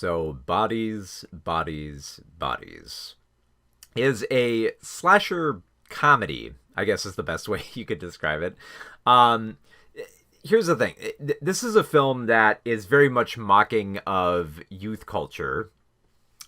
So, Bodies, Bodies, Bodies is a slasher comedy, I guess is the best way you could describe it. Um, Here's the thing. This is a film that is very much mocking of youth culture,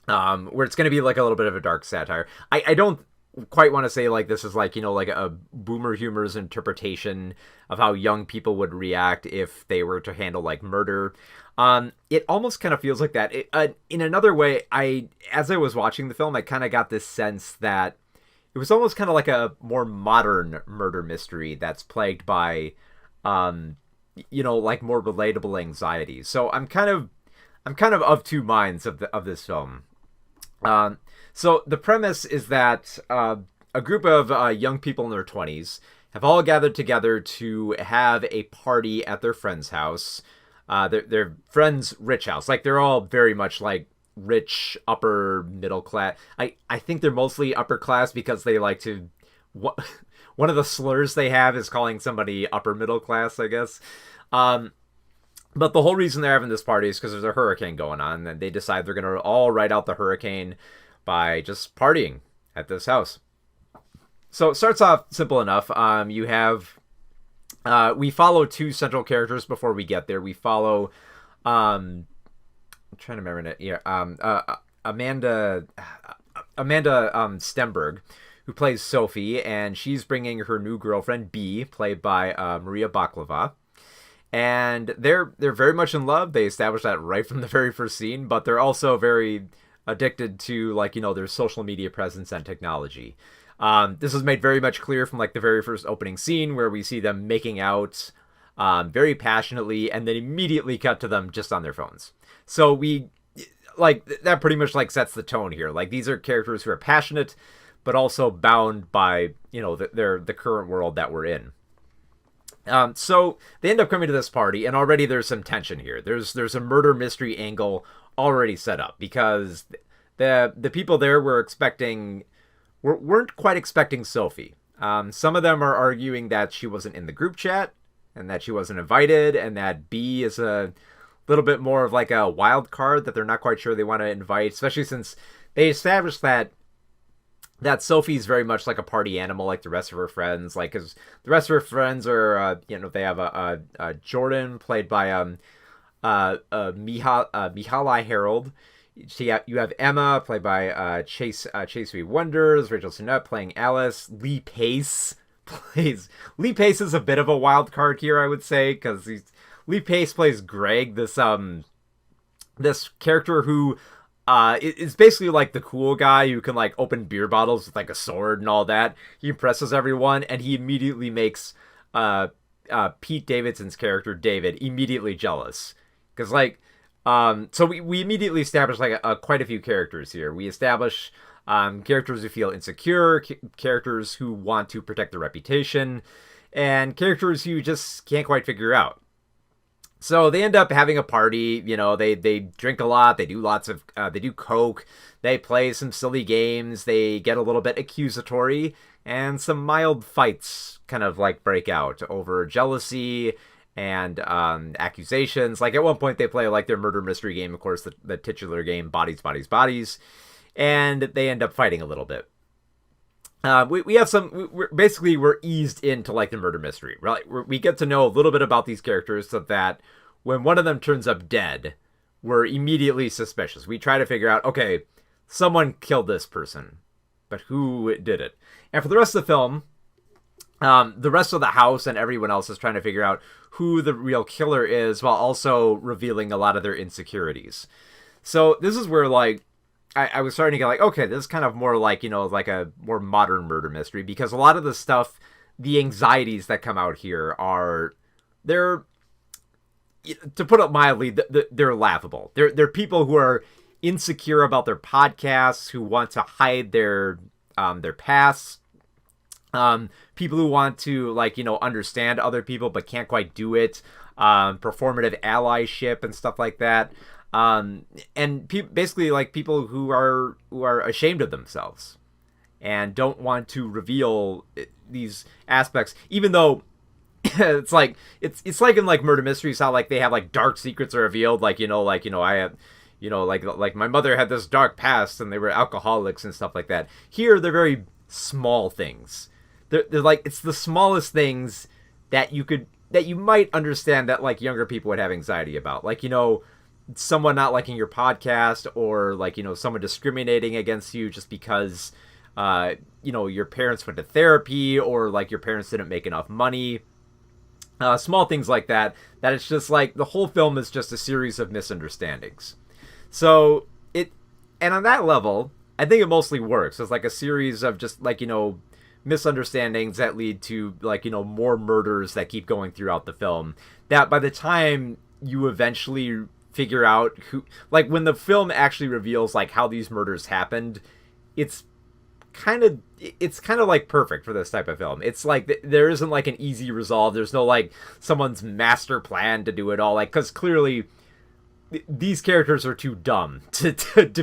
where it's going to be like a little bit of a dark satire. I don't quite want to say like this is like, like a boomer humor's interpretation of how young people would react if they were to handle like murder. It almost kind of feels like that. In another way, as I was watching the film, I kind of got this sense that it was almost kind of like a more modern murder mystery that's plagued by, like more relatable anxiety. So I'm kind of two minds of this film. So the premise is that a group of young people in their 20s have all gathered together to have a party at their friend's house. Their friend's rich house. Like, they're all very much like rich, upper middle class. I think they're mostly upper class because they like to... One of the slurs they have is calling somebody upper middle class, I guess. But the whole reason they're having this party is because there's a hurricane going on, and they decide they're going to all ride out the hurricane by just partying at this house. So it starts off simple enough. We follow two central characters before we get there. We follow, I'm trying to remember it. Yeah, Amanda Stenberg, who plays Sophie, and she's bringing her new girlfriend B, played by Maria Baklava. And they're very much in love. They establish that right from the very first scene, but they're also very addicted to, like, their social media presence and technology. This is made very much clear from like the very first opening scene, where we see them making out very passionately, and then immediately cut to them just on their phones. So that pretty much like sets the tone here. Like, these are characters who are passionate, but also bound by the current world that we're in. So they end up coming to this party, and already there's some tension here. There's a murder mystery angle already set up, because the people there weren't quite expecting Sophie. Some of them are arguing that she wasn't in the group chat, and that she wasn't invited, and that B is a little bit more of like a wild card that they're not quite sure they want to invite, especially since they established that Sophie's very much like a party animal, like the rest of her friends. Like, because the rest of her friends are, they have a Jordan, played by Mihaly Harold. You have Emma, played by Chase V. Wonders. Rachel Sennett playing Alice. Lee Pace is a bit of a wild card here, I would say, because Lee Pace plays Greg, this character who is basically like the cool guy who can like open beer bottles with like a sword and all that. He impresses everyone, and he immediately makes Pete Davidson's character David immediately jealous, because so we immediately establish like quite a few characters here. We establish characters who feel insecure, characters who want to protect their reputation, and characters who just can't quite figure out. So they end up having a party. They drink a lot. They do lots of they do coke. They play some silly games. They get a little bit accusatory, and some mild fights kind of like break out over jealousy and accusations. Like, at one point they play like their murder mystery game, of course, the titular game, Bodies, Bodies, Bodies, and they end up fighting a little bit. We have we're eased into like the murder mystery, right? We get to know a little bit about these characters, so that when one of them turns up dead, we're immediately suspicious. We try to figure out, okay, someone killed this person, but who did it? And for the rest of the film, the rest of the house and everyone else is trying to figure out who the real killer is, while also revealing a lot of their insecurities. So this is where like I was starting to get like, okay, this is kind of more like, like a more modern murder mystery, because a lot of the stuff, the anxieties that come out here they're, to put it mildly, they're laughable. They're people who are insecure about their podcasts, who want to hide their pasts, people who want to understand other people but can't quite do it, performative allyship and stuff like that. And basically like people who are ashamed of themselves and don't want to reveal these aspects, even though it's like in like murder mysteries how like they have like dark secrets are revealed, I have like my mother had this dark past and they were alcoholics and stuff like that. Here they're very small things. They're like, it's the smallest things that you might understand that like younger people would have anxiety about, like, someone not liking your podcast, or like, someone discriminating against you just because your parents went to therapy, or like your parents didn't make enough money. Small things like that it's just like the whole film is just a series of misunderstandings. So and on that level, I think it mostly works. It's like a series of just like, misunderstandings that lead to like, more murders that keep going throughout the film, that by the time you eventually figure out who, like when the film actually reveals like how these murders happened, it's kind of like perfect for this type of film. It's like there isn't like an easy resolve. There's no like someone's master plan to do it all, like, because clearly these characters are too dumb to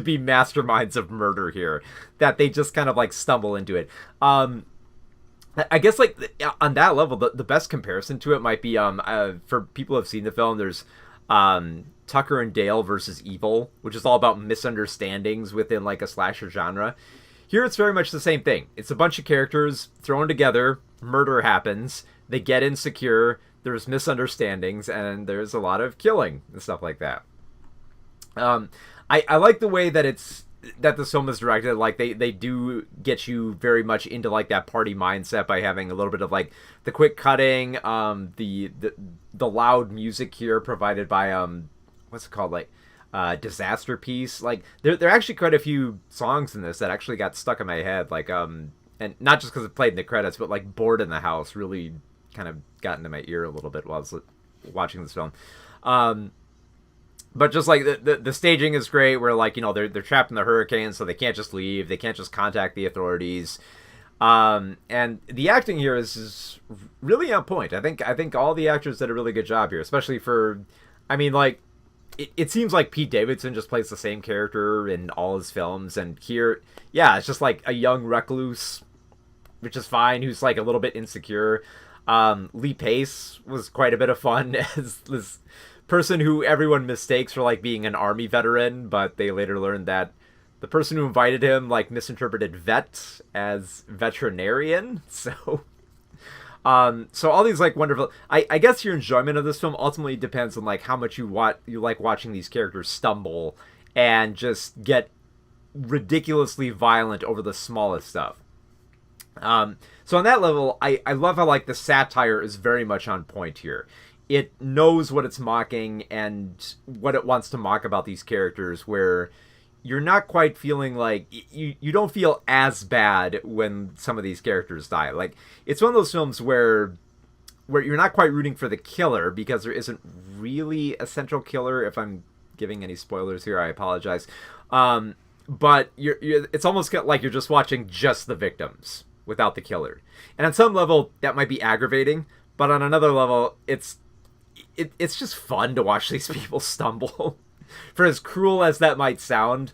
be masterminds of murder here, that they just kind of like stumble into it. I guess like on that level, the best comparison to it might be for people who have seen the film, there's Tucker and Dale versus Evil, which is all about misunderstandings within like a slasher genre. Here it's very much the same thing. It's a bunch of characters thrown together, murder happens, they get insecure, there's misunderstandings, and there's a lot of killing and stuff like that. I like the way that this film is directed. Like they do get you very much into like that party mindset by having a little bit of like the quick cutting, the loud music here provided by what's it called, like Disaster Piece. Like there are actually quite a few songs in this that actually got stuck in my head, like and not just because it played in the credits, but like Bored in the House really kind of got into my ear a little bit while I was watching this film. But just like the staging is great, where like, they're trapped in the hurricane, so they can't just leave, they can't just contact the authorities. And the acting here is really on point. I think all the actors did a really good job here, especially for, I mean, like, it seems like Pete Davidson just plays the same character in all his films, and here, yeah, it's just like a young recluse, which is fine, who's like a little bit insecure. Lee Pace was quite a bit of fun as this person who everyone mistakes for like being an army veteran, but they later learned that the person who invited him like misinterpreted vet as veterinarian. So all these like wonderful, I guess your enjoyment of this film ultimately depends on like how much you like watching these characters stumble and just get ridiculously violent over the smallest stuff. So on that level, I love how like the satire is very much on point here. It knows what it's mocking and what it wants to mock about these characters, where you're not quite feeling like you don't feel as bad when some of these characters die. Like, it's one of those films where you're not quite rooting for the killer because there isn't really a central killer. If I'm giving any spoilers here, I apologize. But it's almost like you're just watching just the victims without the killer. And on some level that might be aggravating, but on another level it's just fun to watch these people stumble. For as cruel as that might sound,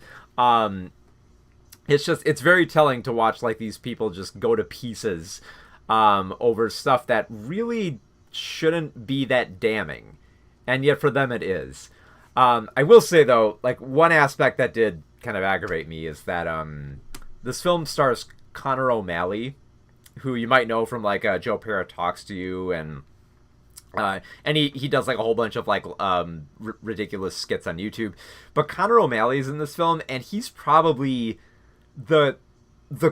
it's very telling to watch like these people just go to pieces over stuff that really shouldn't be that damning, and yet for them it is. I will say though, like one aspect that did kind of aggravate me is that this film stars Connor O'Malley, who you might know from like Joe Pera Talks to You, and he does like a whole bunch of like ridiculous skits on YouTube. But Connor O'Malley's in this film, and he's probably the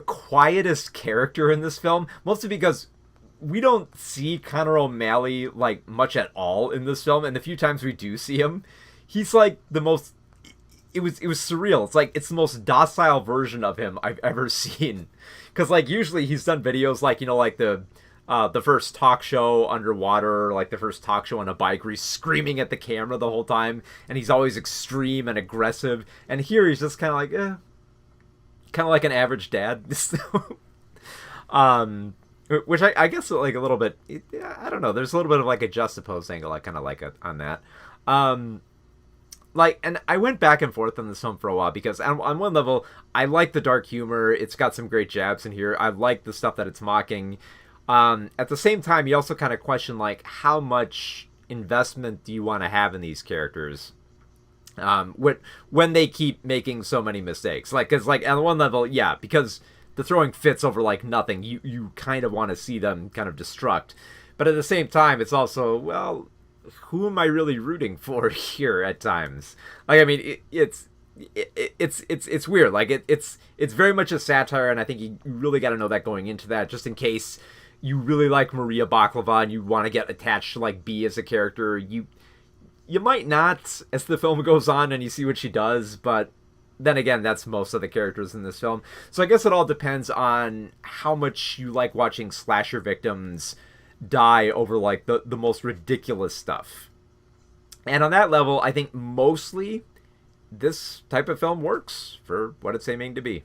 quietest character in this film, mostly because we don't see Connor O'Malley like much at all in this film, and the few times we do see him, he's like the most. It was surreal. It's like it's the most docile version of him I've ever seen, because like usually he's done videos like, you know, like the first talk show underwater, like the first talk show on a bike, where he's screaming at the camera the whole time, and he's always extreme and aggressive. And here he's just kind of like, kind of like an average dad. Which I guess like a little bit, I don't know. There's a little bit of like a juxtaposed angle I kind of like on that. Like, and I went back and forth on this film for a while, because on one level, I like the dark humor. It's got some great jabs in here. I like the stuff that it's mocking. At the same time, you also kind of question, like, how much investment do you want to have in these characters? When they keep making so many mistakes, like, because like on one level, yeah, because they're throwing fits over like nothing, you kind of want to see them kind of destruct, but at the same time, it's also, well, who am I really rooting for here at times? Like, I mean, it's weird. Like, it's very much a satire, and I think you really got to know that going into that, just in case you really like Maria Baklava and you want to get attached to like B as a character. You might not as the film goes on and you see what she does, but then again, that's most of the characters in this film. So I guess it all depends on how much you like watching slasher victims die over like the most ridiculous stuff. And on that level, I think mostly this type of film works for what it's aiming to be.